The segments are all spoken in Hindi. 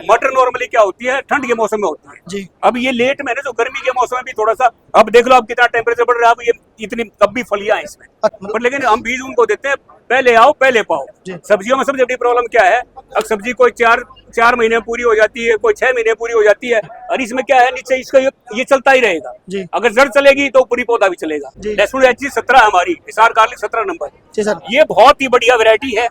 मटर नॉर्मली क्या होती है ठंड के मौसम में होती है जी। अब ये लेट में ना जो गर्मी के मौसम में भी थोड़ा सा अब देख लो अब कितना टेम्परेचर बढ़ रहा है। अब ये इतनी अब भी फलियां हैं इसमें पर लेकिन हम बीज उनको देते हैं पहले आओ पहले पाओ। जी। सब्जियों में सबसे बड़ी प्रॉब्लम क्या है अब सब्जी कोई चार महीने पूरी हो जाती है कोई 6 महीने पूरी हो जाती है और इसमें क्या है नीचे इसका ये चलता ही रहेगा। जी। अगर जड़ चलेगी तो पूरी पौधा भी चलेगा। जी। लहसुन HG 17 हमारी हिसार गार्लिक 17 नंबर जी सर, ये बहुत ही बढ़िया वैरायटी है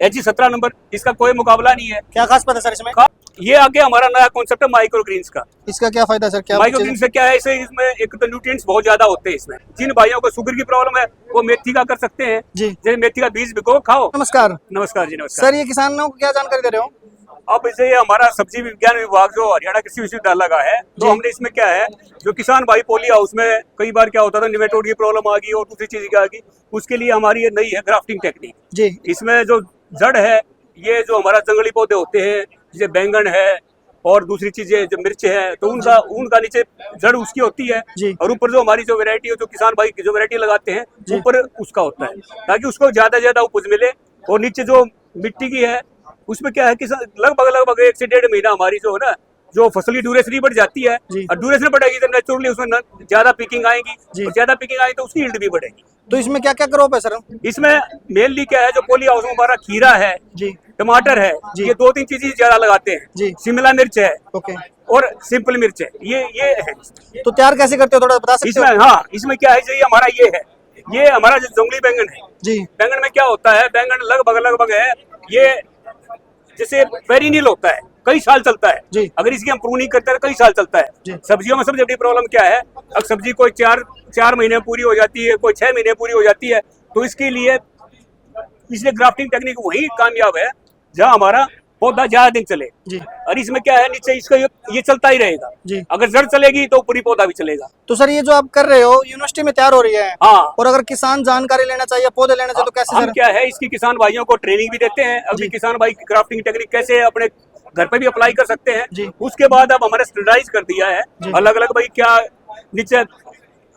HG 17 नंबर इसका कोई मुकाबला नहीं है। क्या खास बात है सर इसमें? ये आगे हमारा नया कॉन्सेप्ट है माइक्रो ग्रीन्स का। इसका क्या फायदा सर? क्या माइक्रो ग्रीन से क्या है इसे इसमें एक तो न्यूट्रिएंट्स बहुत ज्यादा होते हैं इसमें। जिन भाइयों को शुगर की प्रॉब्लम है वो मेथी का कर सकते हैं। जी। जैसे मेथी का बीज भिगो खाओ। नमस्कार नमस्कार जी नमस्कार। सर, ये किसानों को क्या जानकारी दे रहे हो? अब इसे हमारा सब्जी विज्ञान विभाग जो हरियाणा कृषि विश्वविद्यालय का है तो जी। हमने इसमें क्या है जो किसान भाई पोली हाउस में कई बार क्या होता था निमेटोड की प्रॉब्लम आ गई और दूसरी चीज क्या आ गई उसके लिए हमारी ये नई है ग्राफ्टिंग टेक्निक। जी। इसमें जो जड़ है ये जो हमारा जंगली पौधे होते हैं जैसे बैंगन है और दूसरी चीजें जो मिर्च है तो उनका नीचे जड़ उसकी होती है जी। और ऊपर जो हमारी जो वैरायटी है जो किसान भाई की जो वैरायटी लगाते हैं ऊपर उसका होता है ताकि उसको ज्यादा उपज मिले। और नीचे जो मिट्टी की है उसमें क्या है कि लगभग 1 से 1.5 महीना हमारी जो है ना जो फसली ड्यूरेशन बढ़ जाती है जी। और ड्यूरेशन बढ़ेगी तो नेचुरली उसमें ज्यादा पिकिंग आएगी और ज्यादा पिकिंग आएगी तो उसकी यील्ड भी बढ़ेगी। तो इसमें क्या क्या क्रॉप है सर? इसमें मेनली क्या है जो पोली हाउस में हमारा खीरा है जी। टमाटर है जी। ये 2-3 चीजें ज्यादा लगाते हैं। जी। शिमला मिर्च है ओके। और सिंपल मिर्च है ये है। तो तैयार कैसे करते हो, थोड़ा बता सकते इसमें हो? हाँ इसमें क्या है जो ये हमारा ये हमारा जो जंगली बैंगन है जी। बैंगन में क्या होता है बैंगन लगभग है ये जैसे पेरिनियल होता है कई साल चलता है। जी। अगर इसकी हम प्रूनिंग करते हैं कई साल चलता जी। है। सब्जियों में सबसे बड़ी प्रॉब्लम क्या है अब सब्जी कोई चार महीने पूरी हो जाती है कोई 6 महीने पूरी हो जाती है तो इसके लिए इसलिए ग्राफ्टिंग टेक्निक वही कामयाब है जहाँ हमारा पौधा ज्यादा दिन चले। जी। और इसमें क्या है नीचे इसका ये चलता ही रहेगा। जी। अगर जड़ चलेगी तो पूरी पौधा भी चलेगा। तो सर ये जो आप कर रहे हो यूनिवर्सिटी में तैयार हो रही है? हाँ। और अगर किसान जानकारी लेना चाहिए पौधे लेना चाहिए तो कैसे हम सर? क्या है इसकी किसान भाइयों को ट्रेनिंग भी देते हैं। अभी किसान भाई ग्राफ्टिंग टेक्निक कैसे अपने घर पे भी अप्लाई कर सकते हैं। जी। उसके बाद अब हमारे स्टैंडर्डाइज कर दिया है अलग अलग भाई क्या नीचे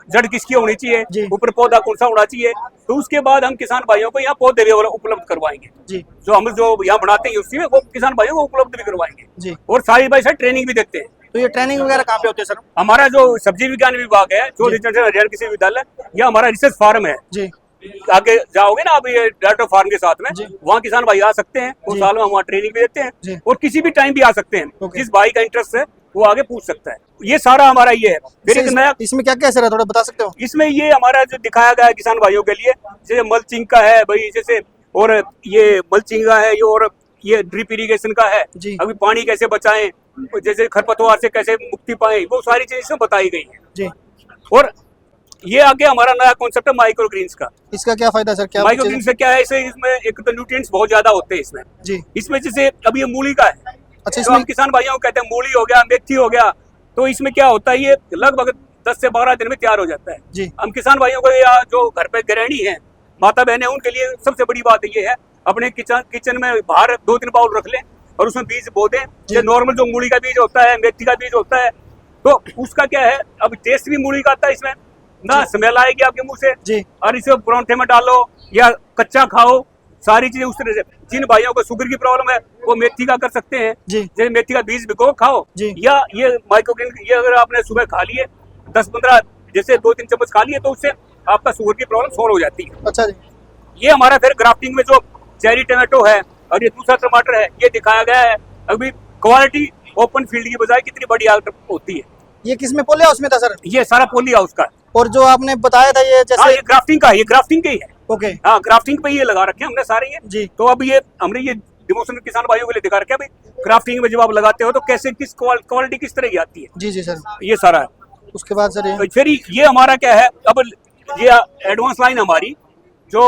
जड़ किसकी होनी चाहिए ऊपर पौधा कौन सा होना चाहिए तो उसके बाद हम किसान भाइयों को यहाँ पौधे भी उपलब्ध करवाएंगे। जी। जो हम जो यहाँ बनाते हैं उसमें वो किसान भाइयों को उपलब्ध भी करवाएंगे। जी। और सारी भाई सर ट्रेनिंग भी देते हैं। तो ये ट्रेनिंग वगैरह कहाँ पे होती है सर? हमारा जो सब्जी विज्ञान विभाग है जो हरियाणा कृषि विश्वविद्यालय यह हमारा रिसर्च फार्म है। जी। आगे जाओगे ना आप ये डायरेक्टर फार्म के साथ में जी। वहाँ किसान भाई आ सकते हैं उस साल में हम वहाँ ट्रेनिंग भी देते जी। हैं और किसी भी टाइम भी आ सकते हैं। ओके। जिस भाई का इंटरेस्ट है वो आगे पूछ सकता है। ये सारा हमारा ये है। फिर एक नया इसमें क्या क्या सर है, थोड़ा बता सकते हो? इसमें ये हमारा जो दिखाया गया है किसान भाइयों के लिए जैसे मल्चिंग का है भाई जैसे और ये मल्चिंग का है और ये ड्रिप इरिगेशन का है। जी। अभी पानी कैसे बचाएं जैसे खरपतवार से कैसे मुक्ति पाए वो सारी चीजें इसमें बताई गई है। जी। और ये आगे हमारा नया कॉन्सेप्ट है माइक्रो ग्रीन्स का। इसका क्या फायदा सर? क्या माइक्रो ग्रीन से क्या है इसमें एक तो न्यूट्रिएंट्स बहुत ज्यादा होते हैं इसमें। जी। इसमें जैसे अभी ये मूली का है अच्छा, तो हम किसान भाइयों को कहते हैं मूली हो गया मेथी हो गया तो इसमें क्या होता है ये लगभग 10 से 12 दिन में तैयार हो जाता है। जी। हम किसान भाइयों को या जो घर पे गृहिणी है माता बहन है उनके लिए सबसे बड़ी बात ये है अपने किचन में बाहर 2-3 बाउल रख लें और उसमें बीज बो दें। जो नॉर्मल जो मूली का बीज होता है मेथी का बीज होता है तो उसका क्या है अब टेस्ट भी मूली का आता है इसमें ना स्मेल आएगी आपके मुंह से। जी। और इसे परांठे में डालो या कच्चा खाओ सारी चीजें उस तरह से। जिन भाइयों को शुगर की प्रॉब्लम है वो मेथी का कर सकते हैं। जी। जैसे मेथी का बीज भिगो खाओ जी। या ये माइक्रोग्रीन ये अगर आपने सुबह खा लिए 10-15 जैसे 2-3 चम्मच खा लिए तो उससे आपका शुगर की प्रॉब्लम सॉल्व हो जाती है। अच्छा जी। ये हमारा फिर ग्राफ्टिंग में जो चेरी टमाटो है और ये दूसरा टमाटर है ये दिखाया गया है। अभी क्वालिटी ओपन फील्ड की बजाय कितनी बड़ी होती है। ये किस में पोली हाउस में था सर? ये सारा पोली हाउस का। और जो आपने बताया था ये जैसे ये ग्राफ्टिंग का ये ग्राफ्टिंग का ही है। ओके। हाँ ग्राफ्टिंग पे ये लगा रखे हैं हमने सारे ये। जी। तो अब ये हमने ये डिमोशन किसान भाइयों के लिए दिखा रखे हैं भाई ग्राफ्टिंग में जब आप लगाते हो तो कैसे किस क्वालिटी किस तरह की आती है। जी जी सर। ये सारा है। उसके बाद सर तो फिर ये हमारा क्या है अब ये एडवांस लाइन हमारी जो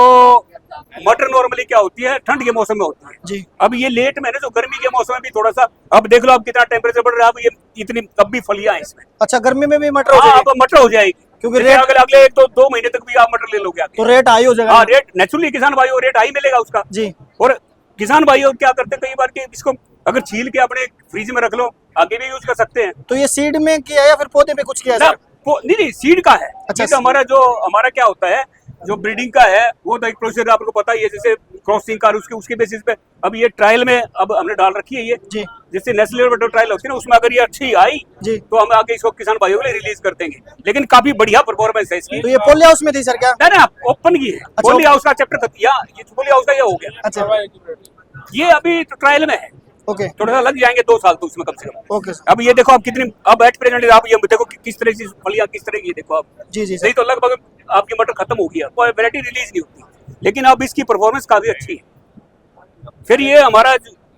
मटर नॉर्मली क्या होती है ठंड के मौसम में होती है। जी। अब ये लेट में ना जो गर्मी के मौसम में भी थोड़ा सा अब देख लो अब कितना टेम्परेचर बढ़ रहा है। अब ये इतनी अब भी फलियां हैं इसमें। अच्छा, गर्मी में भी मटर हो हाँ जाएगी? अब मटर हो जाएगी क्योंकि जैसे अगले 1-2 महीने तक भी आप मटर ले लोगे तो रेट हाई हो जाएगा। हाँ रेट नेचुरली किसान भाइयों रेट हाई मिलेगा उसका। जी। और किसान भाइयों क्या करते हैं कई बार कि इसको अगर छील के अपने फ्रिज में रख लो आगे भी यूज कर सकते हैं। तो ये सीड में किया या फिर पौधे पे कुछ किया है सर? नहीं सीड का है। अच्छा, सीड हमारा जो हमारा क्या होता है जो ब्रीडिंग का है वो तो एक प्रोसीजर आपको पता ही है, जैसे क्रॉसिंग का उसके बेसिस पे अब ये ट्रायल में अब हमने डाल रखी है ये जी जैसे नेशनल लेवल ट्रायल होती है ना, उसमें अगर ये अच्छी आई जी। तो हम आगे इसको किसान भाइयों के लिए रिलीज कर देंगे। लेकिन काफी बढ़िया परफॉर्मेंस है इसकी। तो ये पोली हाउस में थी सर क्या? ना ओपन की है, अच्छा, पोली हाउस का चैप्टर खत्म, ये पोली हाउस का ये हो गया, अच्छा ये अभी तो ट्रायल में है, ओके थोड़ा सा लग जाएंगे 2 साल तो उसमें कम से कम। Okay sir. अब ये देखो आप कितनी अब एट प्रेजेंट आप ये देखो किस तरह की फलियां किस तरह की देखो आप, जी जी नहीं सर। तो लगभग आपकी मटर खत्म हो गया, कोई वैरायटी रिलीज नहीं होती, लेकिन अब इसकी परफॉर्मेंस काफी अच्छी है। फिर ये हमारा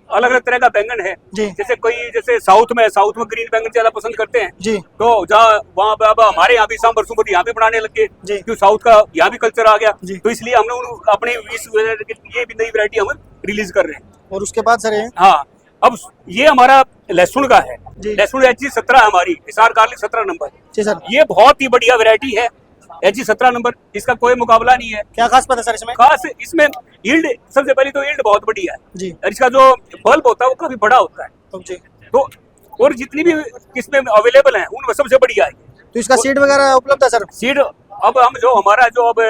अलग अलग तरह का बैंगन है, जी जैसे साउथ में ग्रीन बैंगन ज्यादा पसंद करते हैं, जी तो जहाँ वहाँ पे अब हमारे यहाँ भी सांबर सुबर यहाँ भी बनाने लगे, जी। क्यों साउथ का यहाँ भी कल्चर आ गया, जी। तो इसलिए हमने अपने ये भी नई वैरायटी हम रिलीज कर रहे हैं। और उसके बाद सर ये हाँ, अब ये हमारा लहसुन का है, जी। लहसुन HG17 हमारी हिसार गार्लिक 17 नंबर, जी सर। ये बहुत ही बढ़िया वैरायटी है HG17 नंबर, इसका कोई मुकाबला नहीं है। क्या खास बात है सर इसमें? खास इसमें यील्ड, सबसे पहले तो यील्ड बहुत बढ़िया है जी और इसका जो बल्ब होता है वो काफी बड़ा होता है, जी। तो और जितनी भी किस्में अवेलेबल हैं उनमें सबसे बढ़िया है। तो इसका सीड वगैरह उपलब्ध है सर? सीड अब हम जो हमारा जो अब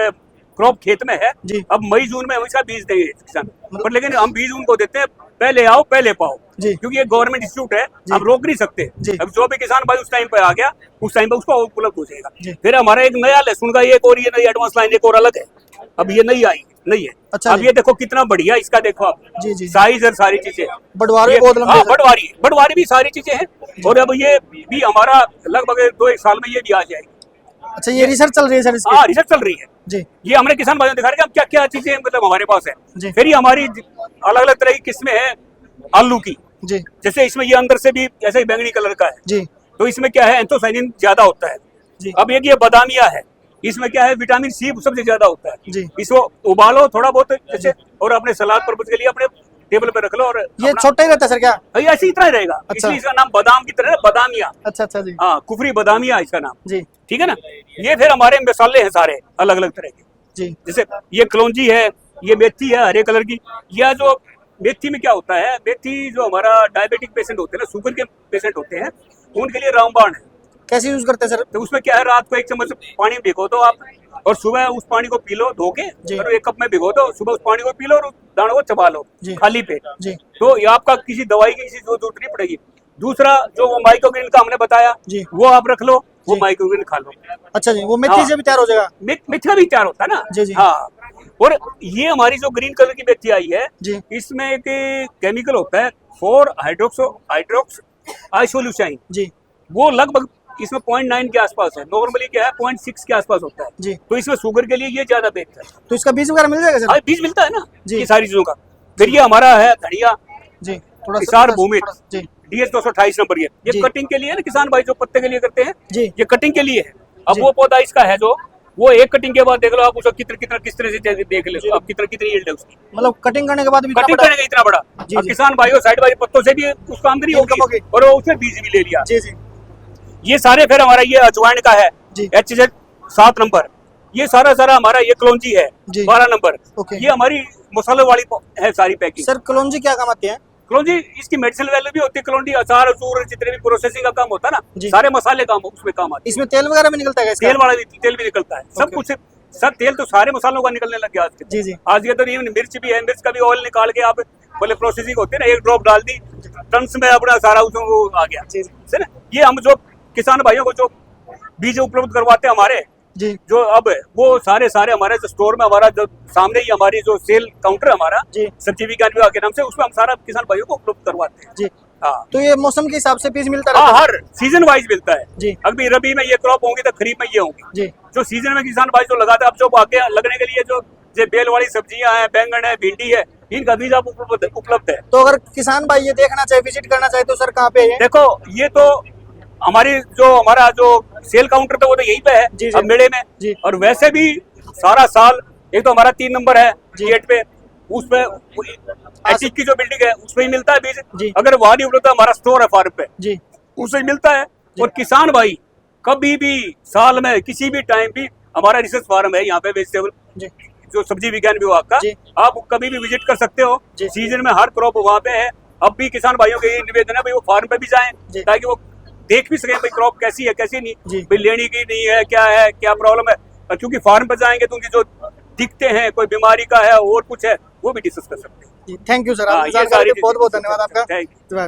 क्रॉप खेत में है, जी। अब मई जून में हम इसका बीज देंगे किसान, पर लेकिन हम बीज उनको देते हैं पहले आओ पहले पाओ, जी। क्योंकि ये गवर्नमेंट इंस्टीट्यूट है, जी। हम रोक नहीं सकते। जी। अब जो भी किसान भाई उस टाइम पे आ गया उस टाइम पे उसको उपलब्ध हो जी। जाएगा। फिर हमारा एक नया लहसुन का एक और ये नई एडवांस लाइन एक और अलग है, अब ये नहीं आई नहीं है। अच्छा अब जी। ये देखो कितना बढ़िया इसका, देखो आप जी जी। साइज और सारी चीजें, बटवारे ये- बहुत लंबे हाँ, सर। बटवारी भी सारी चीजें हैं, और अब ये भी हमारा लगभग 2-1 साल में ये भी आ जाएगी। अच्छा ये रिसर्च चल रही है सर इसकी? हाँ, रिसर्च चल रही है, जी ये हमने किसान भाइयों को दिखा रहे हैं क्या क्या चीजें मतलब हमारे पास है। जी। फिर ये हमारी अलग अलग तरह की किस्में हैं आलू की, जी जैसे इसमें ये अंदर से भी ऐसे ही बैंगनी कलर का है, जी तो इसमें क्या है एंथोसाइनिन ज्यादा होता है। जी। अब एक ये बादामिया है, इसमें क्या है विटामिन सी सबसे ज्यादा होता है। जी। इसको उबालो थोड़ा बहुत जैसे, और अपने सलाद पर्पज के लिए अपने टेबल पे रख लो, और ये छोटा ही रहता है सर क्या? ये ऐसे ही इतना ही रहेगा, अच्छा। इसलिए इसका नाम बादाम की तरह है, बादामिया। अच्छा अच्छा जी हाँ, कुफरी बादामिया इसका नाम, जी ठीक है ना। ये फिर हमारे मसाले हैं सारे अलग अलग तरह के, जी जैसे ये कलौंजी है, ये मेथी है हरे कलर की। यह जो मेथी में क्या होता है, मेथी जो हमारा डायबिटिक पेशेंट होते हैं ना, शुगर के पेशेंट होते हैं, उनके लिए रामबाण है। कैसे यूज करते हैं सर? तो उसमें क्या है, रात को 1 चम्मच पानी में भिगो दो आप, और सुबह उस पानी को पी लो धो के, जी। और 1 कप में भिगो दो, सुबह उस पानी को पी लो और उस दानों को चबा लो जी। खाली पेट, जी तो ये आपका किसी दवाई की किसी जरूरत नहीं पड़ेगी। दूसरा जो वो माइक्रोग्रीन का हमने बताया, जी। वो आप रख लो, वो जी। माइक्रोग्रीन खा लो। अच्छा जी, वो मेथी हाँ। से भी तैयार हो जाएगा? मिथ्या भी तैयार होता है ना। जी, जी। हाँ, और ये हमारी जो ग्रीन कलर की मेथी आई है, जी इसमें एक केमिकल होता है 4-हाइड्रोक्स आइसोल्यूसाइन, जी वो लगभग इसमें 0.9 के आसपास है, नॉर्मली क्या है 0.6 के आसपास होता है, जी। तो इसमें शुगर के लिए ये ज्यादा बेहतर है। तो इसका बीज वगैरह मिल जाएगा सर? हाँ, बीज मिलता है ना जी। ये सारी चीजों का। फिर ये हमारा है धनिया जी थोड़ा हिसार भूमित, जी DS 228 नंबर, ये जी। कटिंग के लिए है ना, किसान भाई जो पत्ते के लिए करते हैं, जी ये कटिंग के लिए है। अब जी। वो पौधा इसका है जो, वो एक कटिंग के बाद देख लो आप उसका कितना किस तरह से देख लो आप कितनी यील्ड है उसकी, मतलब कटिंग करने के बाद भी इतना कटिंग बड़ा- करेंगे इतना बड़ा। जी, अब जी। किसान भाइयों साइड बाई पत्तों से भी उसको आमदनी इनकम होगी, होगी। और वो उससे बीज भी ले लिया। जी जी ये सारे फिर हमारा ये अजवाइन का है जी। HZ 7 नंबर, ये सारा हमारा ये कलौंजी है जी। 12 नंबर, ओके। ये हमारी मसाले वाली है सारी पैकिंग। सर कलौंजी क्या काम आती है? कलौंजी इसकी मेडिसिन वैल्यू भी होती है, कलौंजी अचार अचूर जितने भी प्रोसेसिंग का काम होता है ना, जी। सारे मसाले काम उसमें काम आते इसमें तेल वगैरह भी निकलता है क्या हैं। इसका? तेल वाला भी तेल भी निकलता है, सब ओके। कुछ सब तेल तो सारे मसालों का निकलने लग गया आज के। जी जी आज के तो इवन मिर्च भी है, मिर्च का भी ऑयल निकाल के आप बोले प्रोसेसिंग होती है ना, 1 ड्रॉप डाल दी टन्स में अपना सारा उसमें वो आ गया, जी है ना। ये हम जो किसान भाइयों को जो बीज उपलब्ध करवाते हैं हमारे, जी जो अब वो सारे हमारे जो स्टोर में हमारा जो सामने ही हमारी जो सेल काउंटर है हमारा जी सब्जी विज्ञान विभाग के नाम से, उसमें हम सारा किसान भाइयों को उपलब्ध करवाते हैं। जी हाँ, तो ये मौसम के हिसाब से बीज मिलता हाँ, रहता है? हर सीजन वाइज मिलता है। जी अभी रबी में ये क्रॉप होंगी तो खरीफ में ये होंगी। जी जो सीजन में किसान भाई जो लगाते हैं, अब जो आगे लगने के लिए जो बेल वाली सब्जियां हैं, बैंगन है, भिंडी है, इनका बीज आप उपलब्ध है। तो अगर किसान भाई ये देखना चाहे, विजिट करना चाहे, तो सर कहाँ पे है ये? देखो ये तो हमारा जो सेल काउंटर था वो तो यहीं पे है, जी, जी। अब मेले में। जी। और वैसे भी सारा साल, एक तो हमारा 3 नंबर है जी। गेट पे, उस पे एटिक की जो बिल्डिंग है उसमें ही मिलता है जी। बीज। अगर वहां नहीं उपलब्ध, हमारा स्टोर है फार्म पे, जी उससे ही मिलता है। और किसान भाई कभी भी साल में किसी भी टाइम भी हमारा रिसर्च फार्म है यहाँ पे वेजिटेबल जी जो सब्जी विज्ञान विभाग का, जी। आप कभी भी विजिट कर सकते हो। जी। सीजन में हर क्रॉप वहाँ पे है। अब भी किसान भाइयों के ये निवेदन है भाई वो फार्म पे भी जाएं, जी। ताकि वो देख भी सकें भाई क्रॉप कैसी है कैसी नहीं, जी। भाई लेनी की नहीं है, क्या प्रॉब्लम है। और क्योंकि फार्म पर जाएंगे तो उनकी जो दिखते हैं, कोई बीमारी का है और कुछ है, वो भी डिस्कस कर सकते हैं। थैंक यू सर, हाँ, आपकी ये जानकारी सारी के बहुत बहुत धन्यवाद आपका। Thank you.